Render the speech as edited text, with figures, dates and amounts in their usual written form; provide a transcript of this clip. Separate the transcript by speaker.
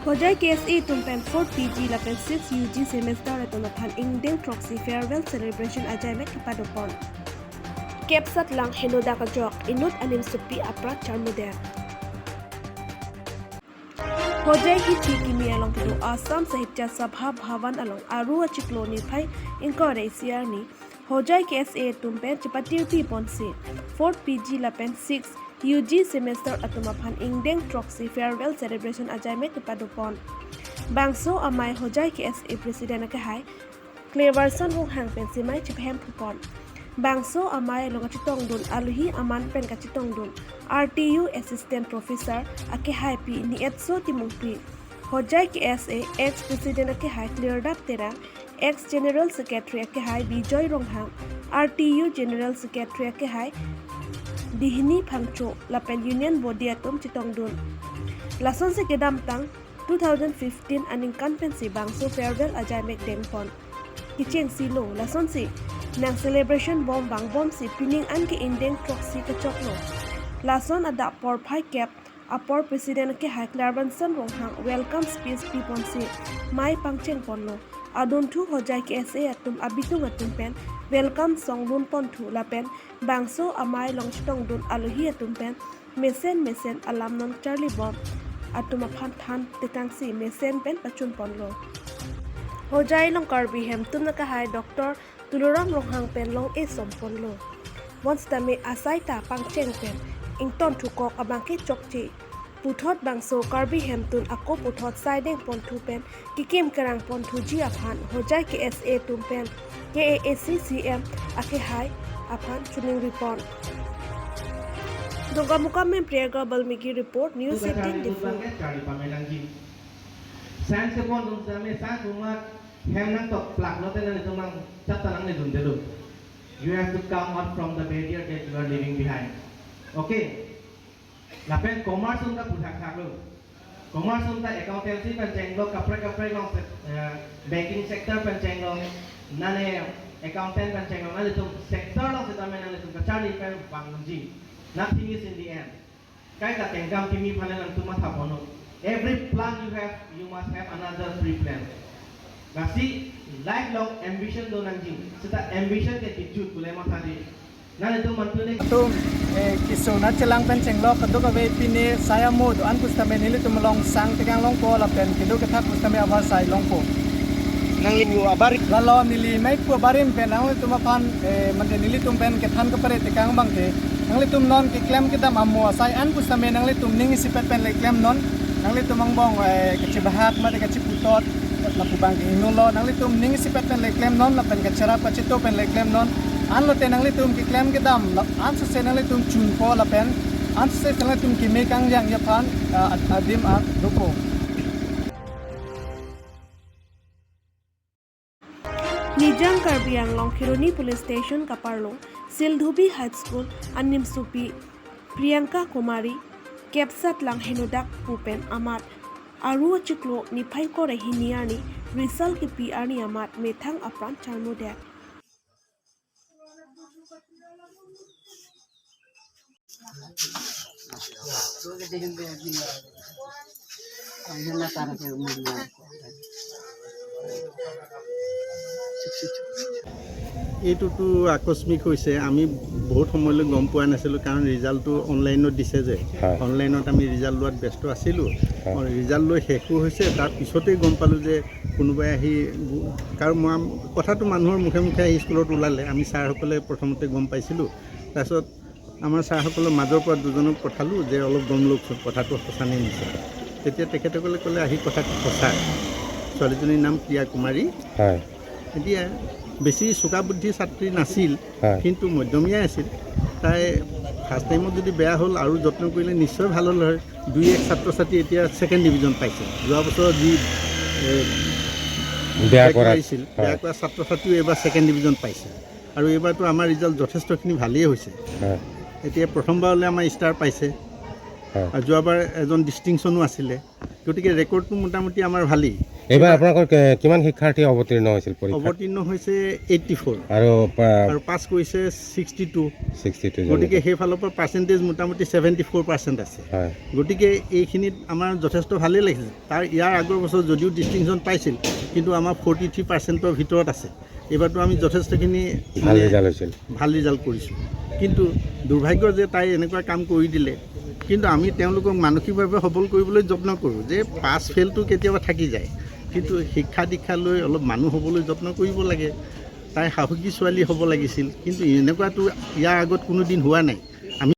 Speaker 1: Hojai KSA tumpen 4 PG lapen 6 UG semester atonaphan Indeng Troxy farewell celebration ajaimek kipadopon. Kepsat lang henoda kajok inut anim supi aprat charmuder. Hojai hichi kimi along kido Assam Sahitya Sabha Bhavan along Arua Chikloni phai inkore siarni Hojai KSA tumpen chipatir pi ponsi 4 PG lapen 6 UG semester atumaphan Indeng Troxy farewell celebration ajaimek kipadopon. Bangso amai Hojai KSA president akahai Cleverson hong hang pensimai chiphem phupon. Bangso amai longachitong dun aluhi aman pen kachitong dun RTU assistant professor akehai pi ni etso timungpi Hojai KSA ex president akehai cleared up tera ex general secretary akehai Bijoy Ronghang RTU general secretary akehai Dihini Phangcho lapen union body atom chitong dun lason se kedam tang 2015 aning kanpensi bangso farewell ajaimek dengpon kicheng silo lason si nang celebration bom bang bom si pining an ke Indeng Troxy ke choklo lason ada por phai cap apor president ke high Cleverson Ronghang welcome speech pipon si mai pangcheng ponlo adon thu Hojai KSA atum abitung atum pen welcome song lun pon thu lapen bangso amai longchitong dun aluhi atum pen mesen alam non Charlie Bomb atum aphan than tekangsi mesen pen pachun ponlo Hojai long karbi hem tum nakahai Dr. Tuluram Ronghang pen long e sompon lo. Once tame asai ta pangcheng pen ington thukok abangke chokchi. Puthot bangso karbi hem tun ako puthot sideng pon thu pen kikim karang pon thu ji aphan Hojai KSA tum pen KAACCM ake hai aphan chuning report. Doga mukam mein Priyaga Balmiki report News 18 Diffu.
Speaker 2: Sans ke pon dum same sans rumah hem nang tok plak no tena itu mang chat tanang ne dun delu. You have to come out from the barrier that you are leaving behind. Okay. Lapen commerce unta puthak thaklo. Commerce unta accountancy pen chenglo kapre long banking sector pen chenglo nane accountant pen chenglo nane tum sector long setame nane tum kachari pen bangunji. Nothing is in the end. Kai ka tengkam kimi phale nang tuma thapono. Every plan you have, you must have another pre-plan. Kasi lifelong ambition do nanjing. Seta ambition ke tijut kulai mathadi. Nan itu mantune.
Speaker 3: Tu kisona celang penceng lo kedua kawe pini saya mod an kustame nili tu melong sang tegang long po la pen kedua ketak kustame abar sai long po.
Speaker 4: Nang limu abari.
Speaker 3: Lalu nili mai ku abarim pen ang tu mapan mande nili tu pen ketan kepare tegang bang te. Nang li tu non ke claim kita mamu sai an kustame nang li tu ning sipet pen le claim non. Nang li tu mangbong kecibahak made keciputot lapu bang inulo nang li tu ning sipet pen le claim non la pen kecara pacito pen le claim non. An lo tenang li tum ki claim ke dam an se nang li tum chun po la pen an se nang li tum ki me kang yang ya pan adim a rupo
Speaker 1: Nijang Karbiang long Kironi Police Station Kaparlo Sildhubi High School Anim Supi Priyanka Kumari Kepsat lang henodak pupen amat Arua Chiklo ni phai ko rehiniani Rizal ki PR ni amat methang apran charmudak
Speaker 4: এইটোতো আকস্মিক হৈছে আমি বহুত সময়লৈ গম পোৱা নাছিলোঁ কাৰণ ৰিজাল্টটো অনলাইনত দিছে যে অনলাইনত আমি ৰিজাল্ট লোৱাত ব্যস্ত আছিলোঁ ৰিজাল্ট লৈ শেষো হৈছে তাৰ পিছতেই গম পালোঁ যে কোনোবাই আহি কাৰণ মই কথাটো মানুহৰ মুখে মুখে আহি স্কুলত ওলালে আমি ছাৰসকলে প্ৰথমতে গম পাইছিলোঁ তাৰপিছত আমাৰ ছাৰসকলৰ মাজৰ পৰা দুজনক পঠালোঁ যে অলপ গম লওকচোন কথাটো সঁচা নে মিছা তেতিয়া তেখেতসকলে ক'লে আহি কথাটো সঁচা ছোৱালীজনীৰ নাম প্ৰিয়া কুমাৰী এতিয়া বেছি চোকা বুদ্ধি ছাত্ৰী নাছিল কিন্তু মধ্যমীয়া আছিল তাই ফাৰ্ষ্ট টাইমত যদি বেয়া হ'ল আৰু যত্ন কৰিলে নিশ্চয় ভাল হ'ল হয় 2-1 ছাত্ৰ ছাত্ৰী এতিয়া ছেকেণ্ড ডিভিজন পাইছে যোৱা বছৰ যি বেয়া কৰাইছিল বেয়া কৰা ছাত্ৰ ছাত্ৰীও এইবাৰ ছেকেণ্ড ডিভিজন পাইছে আৰু এইবাৰতো আমাৰ ৰিজাল্ট যথেষ্টখিনি ভালেই হৈছে এতিয়া প্ৰথমবাৰলৈ আমাৰ ষ্টাৰ পাইছে আৰু যোৱাবাৰ এজন ডিষ্টিংশ্যনো আছিলে গতিকে ৰেকৰ্ডটো মোটামুটি আমাৰ ভালেই
Speaker 5: এইবাৰ আপোনালোকৰ কিমান শিক্ষাৰ্থী অৱতীৰ্ণ হৈছিল পৰীক্ষাত
Speaker 4: অৱতীৰ্ণ হৈছে 84 আৰু পাছ কৰিছে 62 গতিকে সেইফালৰ পৰা পাৰ্চেণ্টেজ মোটামুটি 74% আছে
Speaker 5: হয়
Speaker 4: গতিকে এইখিনিত আমাৰ যথেষ্ট ভালেই লাগিছে তাৰ ইয়াৰ আগৰ বছৰ যদিও ডিষ্টিংশ্যন পাইছিল কিন্তু আমাৰ 43%ৰ ভিতৰত আছে এইবাৰতো আমি যথেষ্টখিনি
Speaker 5: ভাল ৰিজাল্ট হৈছিল
Speaker 4: ভাল ৰিজাল্ট কৰিছোঁ কিন্তু দুৰ্ভাগ্য যে তাই এনেকুৱা কাম কৰি দিলে কিন্তু আমি তেওঁলোকক মানসিকভাৱে সবল কৰিবলৈ যত্ন কৰোঁ যে পাছ ফেইলটো কেতিয়াবা থাকি যায় কিন্তু শিক্ষা দীক্ষা লৈ অলপ মানুহ হ'বলৈ যত্ন কৰিব লাগে তাই সাহসী ছোৱালী হ'ব লাগিছিল কিন্তু এনেকুৱাতো ইয়াৰ আগত কোনো দিন হোৱা নাই